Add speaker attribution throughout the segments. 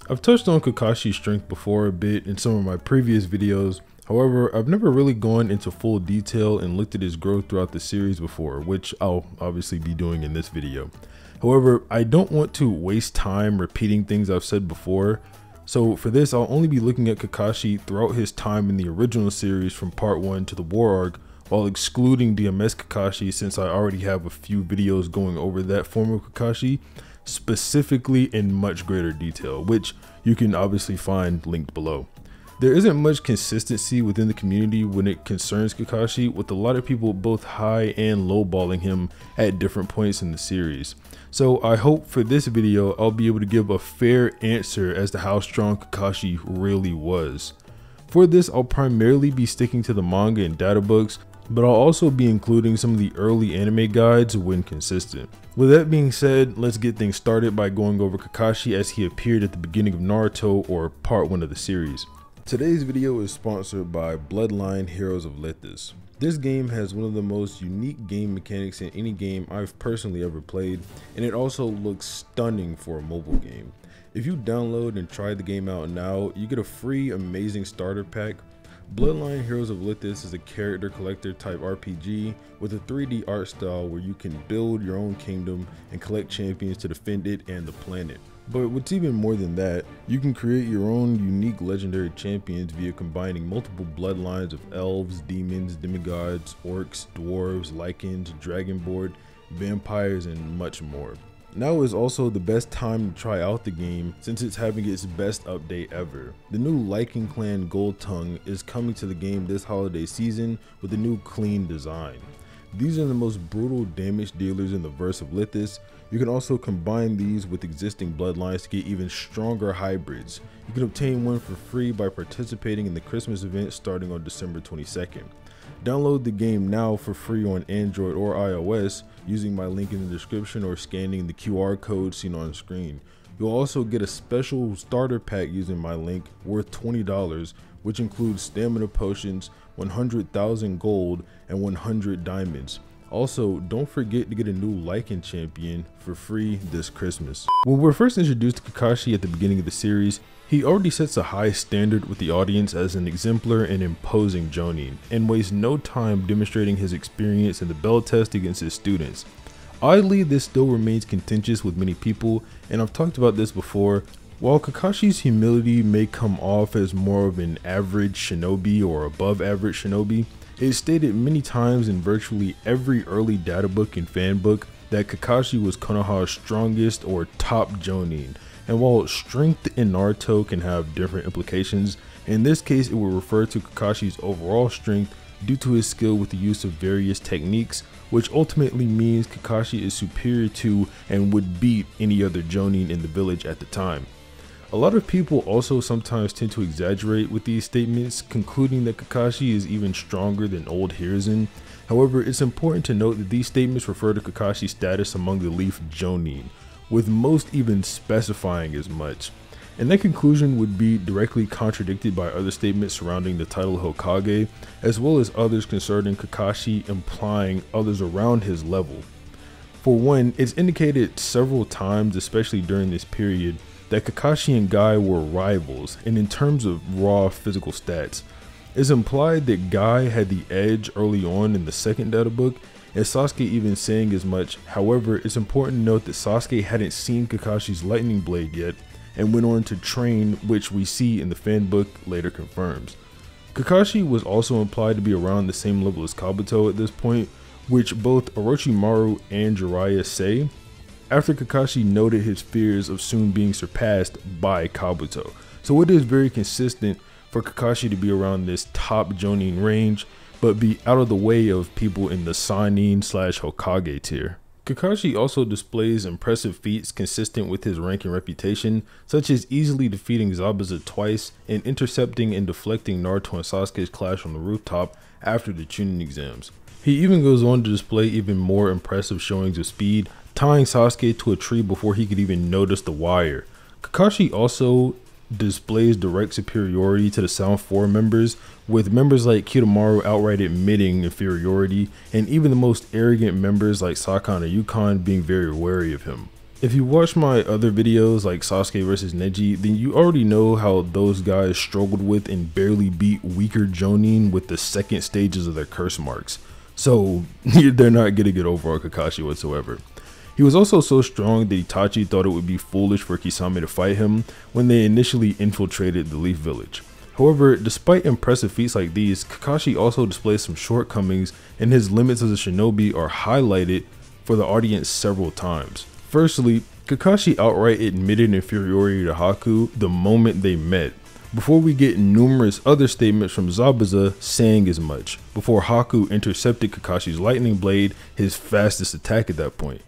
Speaker 1: I've touched on Kakashi's strength before a bit in some of my previous videos. However, I've never really gone into full detail and looked at his growth throughout the series before, which I'll obviously be doing in this video. However, I don't want to waste time repeating things I've said before, so for this I'll only be looking at Kakashi throughout his time in the original series from part 1 to the war arc, while excluding DMS Kakashi since I already have a few videos going over that form of Kakashi, specifically in much greater detail, which you can obviously find linked below. There isn't much consistency within the community when it concerns Kakashi, with a lot of people both high and lowballing him at different points in the series. So I hope for this video I'll be able to give a fair answer as to how strong Kakashi really was. For this I'll primarily be sticking to the manga and data books, but I'll also be including some of the early anime guides when consistent. With that being said, let's get things started by going over Kakashi as he appeared at the beginning of Naruto, or part 1 of the series. Today's video is sponsored by Bloodline Heroes of Lethis. This game has one of the most unique game mechanics in any game I've personally ever played, and it also looks stunning for a mobile game. If you download and try the game out now, you get a free amazing starter pack. Bloodline Heroes of Lethis is a character collector type RPG with a 3D art style where you can build your own kingdom and collect champions to defend it and the planet. But what's even more than that, you can create your own unique legendary champions via combining multiple bloodlines of elves, demons, demigods, orcs, dwarves, lycans, dragonborn, vampires, and much more. Now is also the best time to try out the game since it's having its best update ever. The new Lycan Clan Gold Tongue is coming to the game this holiday season with a new clean design. These are the most brutal damage dealers in the verse of Lethis. You can also combine these with existing bloodlines to get even stronger hybrids. You can obtain one for free by participating in the Christmas event starting on December 22nd. Download the game now for free on Android or iOS using my link in the description or scanning the QR code seen on screen. You'll also get a special starter pack using my link worth $20, which includes stamina potions, 100,000 gold, and 100 diamonds. Also, don't forget to get a new Lycan champion for free this Christmas. When we're first introduced to Kakashi at the beginning of the series, he already sets a high standard with the audience as an exemplar and imposing Jonin, and wastes no time demonstrating his experience in the bell test against his students. Oddly, this still remains contentious with many people, and I've talked about this before. While Kakashi's humility may come off as more of an average shinobi or above average shinobi, it is stated many times in virtually every early data book and fan book that Kakashi was Konoha's strongest or top Jonin. And while strength in Naruto can have different implications, in this case it will refer to Kakashi's overall strength due to his skill with the use of various techniques, which ultimately means Kakashi is superior to and would beat any other Jonin in the village at the time. A lot of people also sometimes tend to exaggerate with these statements, concluding that Kakashi is even stronger than old Hiruzen. However, it's important to note that these statements refer to Kakashi's status among the Leaf Jonin, with most even specifying as much. And that conclusion would be directly contradicted by other statements surrounding the title Hokage, as well as others concerning Kakashi implying others around his level. For one, it's indicated several times, especially during this period, that Kakashi and Guy were rivals, and in terms of raw physical stats. It's implied that Guy had the edge early on in the second data book, and Sasuke even saying as much. However, it's important to note that Sasuke hadn't seen Kakashi's lightning blade yet, and went on to train, which we see in the fan book later confirms. Kakashi was also implied to be around the same level as Kabuto at this point, which both Orochimaru and Jiraiya say, after Kakashi noted his fears of soon being surpassed by Kabuto. So it is very consistent for Kakashi to be around this top Jonin range, but be out of the way of people in the Sannin / Hokage tier. Kakashi also displays impressive feats consistent with his rank and reputation, such as easily defeating Zabuza twice and intercepting and deflecting Naruto and Sasuke's clash on the rooftop after the Chunin exams. He even goes on to display even more impressive showings of speed, tying Sasuke to a tree before he could even notice the wire. Kakashi also displays direct superiority to the Sound 4 members, with members like Kidomaru outright admitting inferiority, and even the most arrogant members like Sakan or Yukon being very wary of him. If you watch my other videos like Sasuke vs Neji, then you already know how those guys struggled with and barely beat weaker Jonin with the second stages of their curse marks. So they're not getting it over on Kakashi whatsoever. He was also so strong that Itachi thought it would be foolish for Kisame to fight him when they initially infiltrated the Leaf Village. However, despite impressive feats like these, Kakashi also displays some shortcomings, and his limits as a shinobi are highlighted for the audience several times. Firstly, Kakashi outright admitted inferiority to Haku the moment they met, before we get numerous other statements from Zabuza saying as much, before Haku intercepted Kakashi's lightning blade, his fastest attack at that point.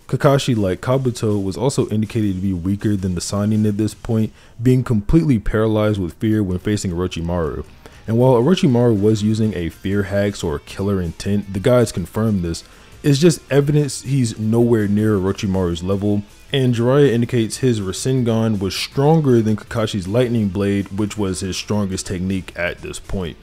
Speaker 1: Kakashi, like Kabuto, was also indicated to be weaker than the Sannin at this point, being completely paralyzed with fear when facing Orochimaru. And while Orochimaru was using a fear hacks or killer intent, the guys confirmed this. It's just evidence he's nowhere near Orochimaru's level, and Jiraiya indicates his Rasengan was stronger than Kakashi's lightning blade, which was his strongest technique at this point.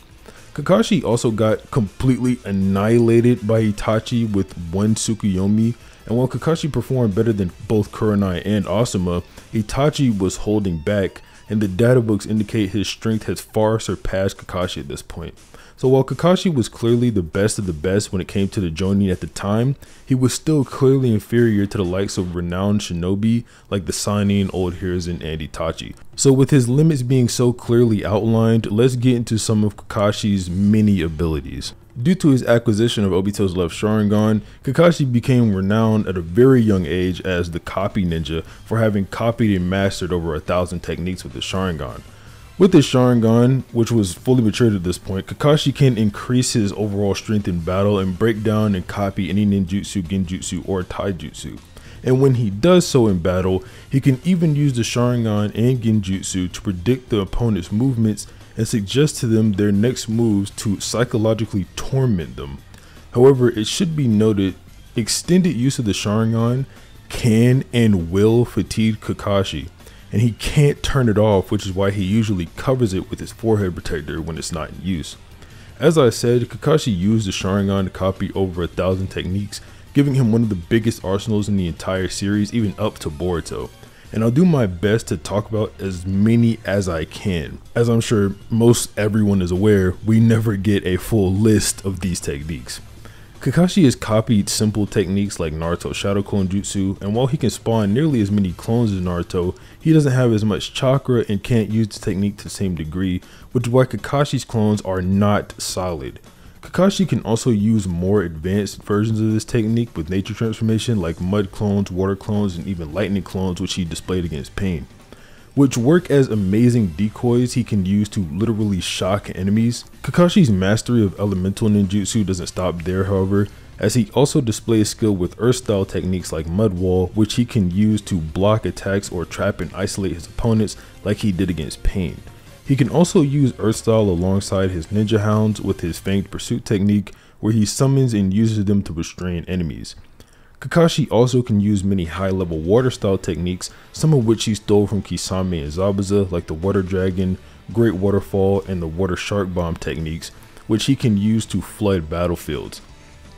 Speaker 1: Kakashi also got completely annihilated by Itachi with one Tsukuyomi, and while Kakashi performed better than both Kurenai and Asuma, Itachi was holding back, and the data books indicate his strength has far surpassed Kakashi at this point. So while Kakashi was clearly the best of the best when it came to the Jonin at the time, he was still clearly inferior to the likes of renowned shinobi like the Sannin, Old Hiruzen, and Itachi. So with his limits being so clearly outlined, let's get into some of Kakashi's many abilities. Due to his acquisition of Obito's left Sharingan, Kakashi became renowned at a very young age as the copy ninja for having copied and mastered over 1,000 techniques with his Sharingan. With his Sharingan, which was fully matured at this point, Kakashi can increase his overall strength in battle and break down and copy any ninjutsu, genjutsu, or taijutsu. And when he does so in battle, he can even use the Sharingan and genjutsu to predict the opponent's movements and suggest to them their next moves to psychologically torment them. However, it should be noted, extended use of the Sharingan can and will fatigue Kakashi, and he can't turn it off, which is why he usually covers it with his forehead protector when it's not in use. As I said, Kakashi used the Sharingan to copy over 1,000 techniques, giving him one of the biggest arsenals in the entire series, even up to Boruto. And I'll do my best to talk about as many as I can. As I'm sure most everyone is aware, we never get a full list of these techniques. Kakashi has copied simple techniques like Naruto's Shadow Clone Jutsu, and while he can spawn nearly as many clones as Naruto, he doesn't have as much chakra and can't use the technique to the same degree, which is why Kakashi's clones are not solid. Kakashi can also use more advanced versions of this technique with nature transformation like mud clones, water clones, and even lightning clones, which he displayed against Pain, which work as amazing decoys he can use to literally shock enemies. Kakashi's mastery of elemental ninjutsu doesn't stop there, however, as he also displays skill with earth style techniques like Mud Wall, which he can use to block attacks or trap and isolate his opponents like he did against Pain. He can also use earth style alongside his ninja hounds with his fanged pursuit technique, where he summons and uses them to restrain enemies. Kakashi also can use many high level water style techniques, some of which he stole from Kisame and Zabuza, like the water dragon, great waterfall, and the water shark bomb techniques, which he can use to flood battlefields.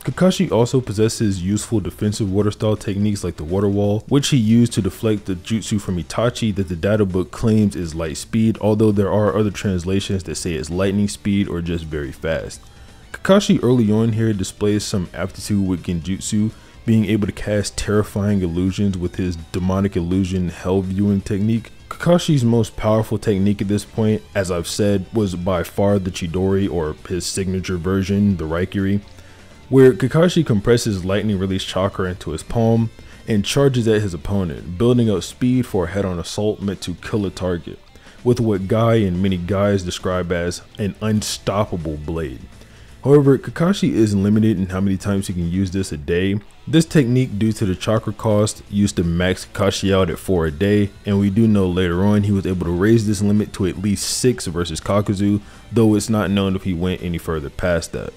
Speaker 1: Kakashi also possesses useful defensive water style techniques like the water wall, which he used to deflect the jutsu from Itachi that the data book claims is light speed, although there are other translations that say it's lightning speed or just very fast. Kakashi early on here displays some aptitude with genjutsu, being able to cast terrifying illusions with his demonic illusion hell viewing technique. Kakashi's most powerful technique at this point, as I've said, was by far the Chidori, or his signature version, the Raikiri, where Kakashi compresses lightning release chakra into his palm and charges at his opponent, building up speed for a head-on assault meant to kill a target, with what Guy and many guys describe as an unstoppable blade. However, Kakashi is limited in how many times he can use this a day. This technique, due to the chakra cost, used to max Kakashi out at 4 a day, and we do know later on he was able to raise this limit to at least 6 versus Kakuzu, though it's not known if he went any further past that.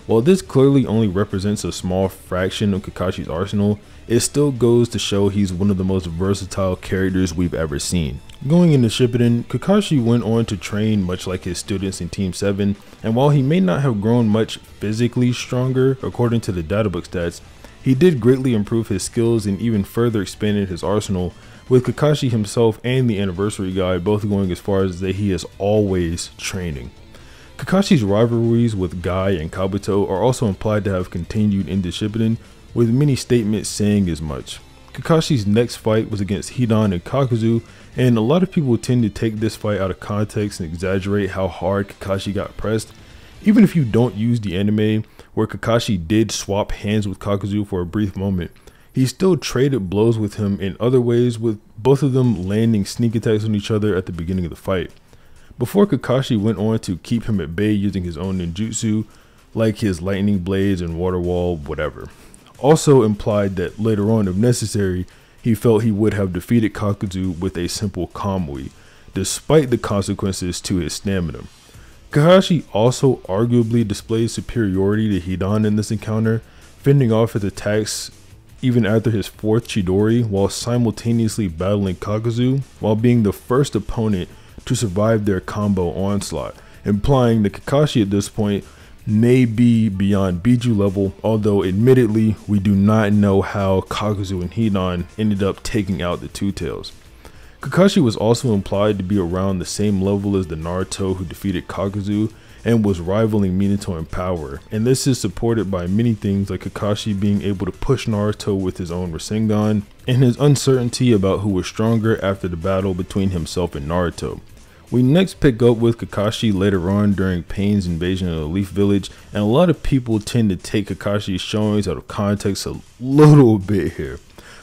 Speaker 1: While this clearly only represents a small fraction of Kakashi's arsenal, it still goes to show he's one of the most versatile characters we've ever seen. Going into Shippuden, Kakashi went on to train much like his students in Team 7, and while he may not have grown much physically stronger according to the databook stats, He did greatly improve his skills and even further expanded his arsenal, with Kakashi himself and the anniversary guy both going as far as that he is always training. Kakashi's rivalries with Guy and Kabuto are also implied to have continued into Shippuden, with many statements saying as much. Kakashi's next fight was against Hidan and Kakuzu, and a lot of people tend to take this fight out of context and exaggerate how hard Kakashi got pressed. Even if you don't use the anime, where Kakashi did swap hands with Kakuzu for a brief moment, he still traded blows with him in other ways, with both of them landing sneak attacks on each other at the beginning of the fight, before Kakashi went on to keep him at bay using his own ninjutsu, like his lightning blades and water wall, whatever. Also implied that later on, if necessary, he felt he would have defeated Kakuzu with a simple Kamui, despite the consequences to his stamina. Kakashi also arguably displayed superiority to Hidan in this encounter, fending off his attacks even after his 4th Chidori, while simultaneously battling Kakuzu, while being the first opponent to survive their combo onslaught, implying that Kakashi at this point may be beyond Biju level, although admittedly we do not know how Kakuzu and Hidan ended up taking out the Two Tails. Kakashi was also implied to be around the same level as the Naruto who defeated Kakuzu and was rivaling Minato in power, and this is supported by many things like Kakashi being able to push Naruto with his own Rasengan, and his uncertainty about who was stronger after the battle between himself and Naruto. We next pick up with Kakashi later on during Pain's invasion of the Leaf Village, and a lot of people tend to take Kakashi's showings out of context a little bit here.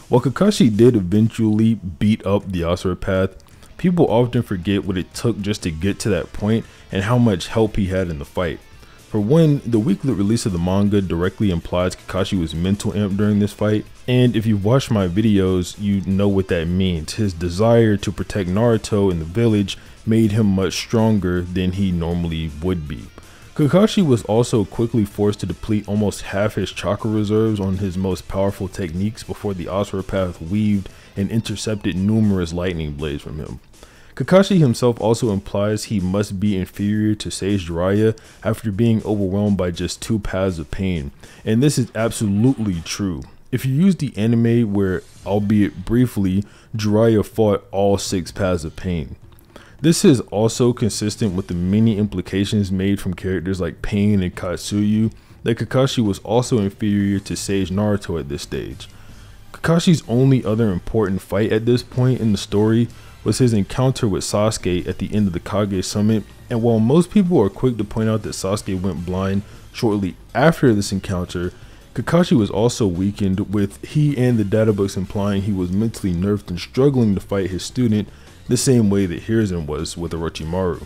Speaker 1: While Kakashi did eventually beat up the Asura Path, people often forget what it took just to get to that point and how much help he had in the fight. For one, the weekly release of the manga directly implies Kakashi was mental imp during this fight, and if you've watched my videos, you know what that means. His desire to protect Naruto in the village made him much stronger than he normally would be. Kakashi was also quickly forced to deplete almost half his chakra reserves on his most powerful techniques before the Asura Path weaved and intercepted numerous lightning blades from him. Kakashi himself also implies he must be inferior to Sage Jiraiya after being overwhelmed by just 2 paths of pain, and this is absolutely true. If you use the anime where, albeit briefly, Jiraiya fought all 6 paths of pain. This is also consistent with the many implications made from characters like Pain and Katsuyu that Kakashi was also inferior to Sage Naruto at this stage. Kakashi's only other important fight at this point in the story was his encounter with Sasuke at the end of the Kage Summit, and while most people are quick to point out that Sasuke went blind shortly after this encounter, Kakashi was also weakened, with he and the databooks implying he was mentally nerfed and struggling to fight his student the same way that Hiruzen was with Orochimaru.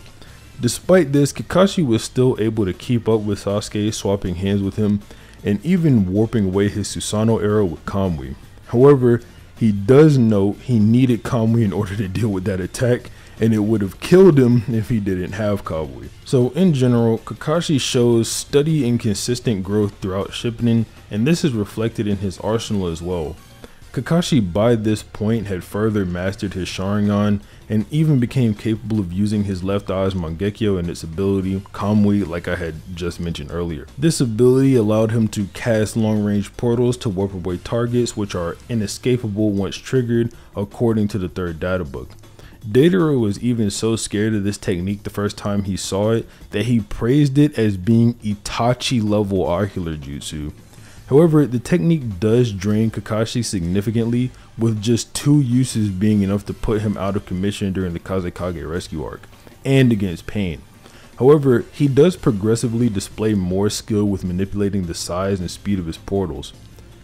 Speaker 1: Despite this, Kakashi was still able to keep up with Sasuke, swapping hands with him, and even warping away his Susanoo arrow with Kamui. However, he does note he needed Kamui in order to deal with that attack, and it would have killed him if he didn't have Kamui. So in general, Kakashi shows steady and consistent growth throughout Shippuden, and this is reflected in his arsenal as well. Kakashi by this point had further mastered his Sharingan and even became capable of using his left eye's Mangekyo and its ability, Kamui, like I had just mentioned earlier. This ability allowed him to cast long-range portals to warp away targets, which are inescapable once triggered, according to the 3rd data book. Dataro was even so scared of this technique the first time he saw it that he praised it as being Itachi level ocular jutsu. However, the technique does drain Kakashi significantly, with just 2 uses being enough to put him out of commission during the Kazekage rescue arc, and against Pain. However, he does progressively display more skill with manipulating the size and speed of his portals.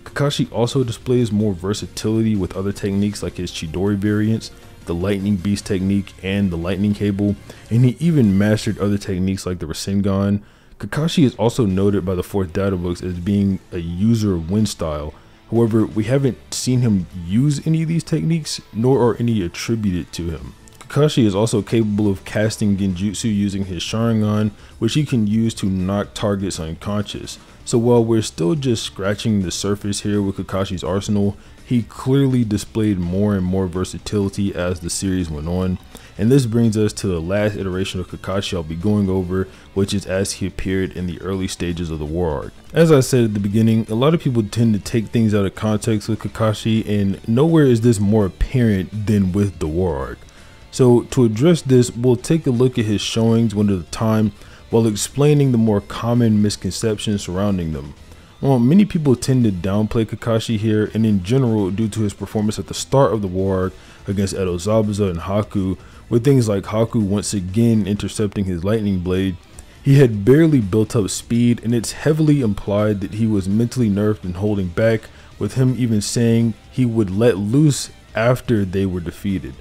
Speaker 1: Kakashi also displays more versatility with other techniques like his Chidori variants, the Lightning Beast technique, and the Lightning Cable, and he even mastered other techniques like the Rasengan. Kakashi is also noted by the 4th data books as being a user of wind style. However, we haven't seen him use any of these techniques, nor are any attributed to him. Kakashi is also capable of casting genjutsu using his Sharingan, which he can use to knock targets unconscious. So while we're still just scratching the surface here with Kakashi's arsenal, he clearly displayed more and more versatility as the series went on. And this brings us to the last iteration of Kakashi I'll be going over, which is as he appeared in the early stages of the war arc. As I said at the beginning, a lot of people tend to take things out of context with Kakashi, and nowhere is this more apparent than with the war arc. So to address this, we'll take a look at his showings one at a time while explaining the more common misconceptions surrounding them. Well, many people tend to downplay Kakashi here, and in general due to his performance at the start of the war arc against Edo Zabuza and Haku, with things like Haku once again intercepting his lightning blade. He had barely built up speed, and it's heavily implied that he was mentally nerfed and holding back, with him even saying he would let loose after they were defeated.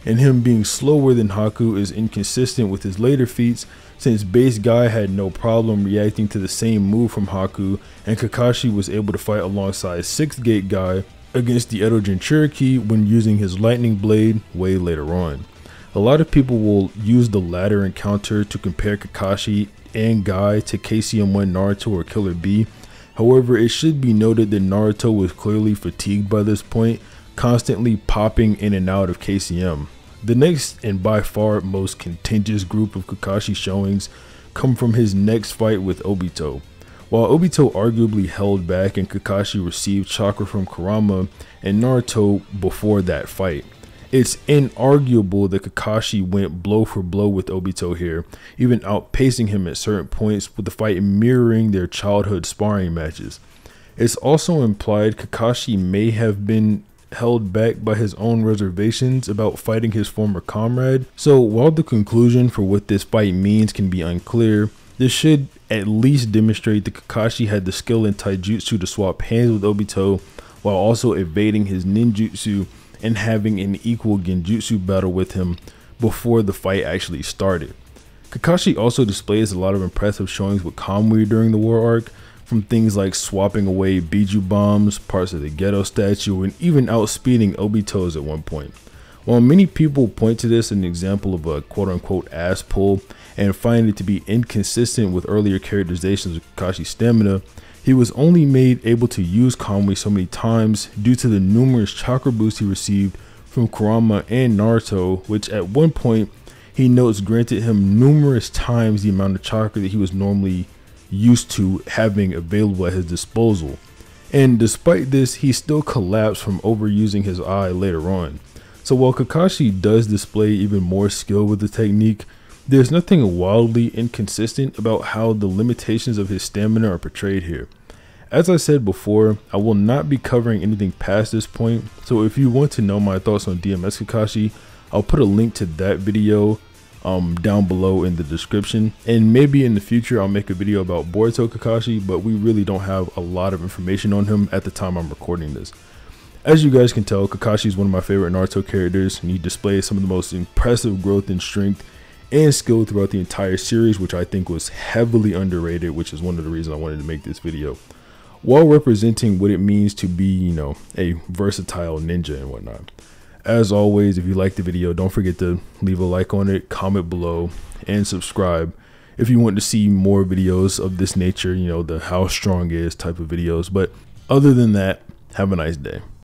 Speaker 1: And him being slower than Haku is inconsistent with his later feats, since base guy had no problem reacting to the same move from Haku, and Kakashi was able to fight alongside 6th gate guy against the Edo Jinchuriki when using his lightning blade way later on. A lot of people will use the latter encounter to compare Kakashi and Guy to KCM1 Naruto or Killer B. However, it should be noted that Naruto was clearly fatigued by this point, constantly popping in and out of KCM. The next and by far most contentious group of Kakashi showings come from his next fight with Obito. While Obito arguably held back and Kakashi received chakra from Kurama and Naruto before that fight, it's inarguable that Kakashi went blow for blow with Obito here, even outpacing him at certain points, with the fight mirroring their childhood sparring matches. It's also implied Kakashi may have been held back by his own reservations about fighting his former comrade. So while the conclusion for what this fight means can be unclear, this should at least demonstrate that Kakashi had the skill in taijutsu to swap hands with Obito while also evading his ninjutsu and having an equal genjutsu battle with him before the fight actually started. Kakashi also displays a lot of impressive showings with Kamui during the war arc, from things like swapping away Biju bombs, parts of the ghetto statue, and even outspeeding Obito's at one point. While many people point to this as an example of a quote-unquote ass pull and find it to be inconsistent with earlier characterizations of Kakashi's stamina, he was only made able to use Kamui so many times due to the numerous chakra boosts he received from Kurama and Naruto, which at one point he notes granted him numerous times the amount of chakra that he was normally used to having available at his disposal. And despite this, he still collapsed from overusing his eye later on. So while Kakashi does display even more skill with the technique, there's nothing wildly inconsistent about how the limitations of his stamina are portrayed here. As I said before, I will not be covering anything past this point, so if you want to know my thoughts on DMS Kakashi, I'll put a link to that video down below in the description, and maybe in the future I'll make a video about Boruto Kakashi, but we really don't have a lot of information on him at the time I'm recording this. As you guys can tell, Kakashi is one of my favorite Naruto characters, and he displays some of the most impressive growth in strength and skill throughout the entire series, which I think was heavily underrated, which is one of the reasons I wanted to make this video, while representing what it means to be, you know, a versatile ninja and whatnot. As always, if you liked the video, don't forget to leave a like on it, comment below, and subscribe if you want to see more videos of this nature, you know, the how strong is type of videos. But other than that, have a nice day.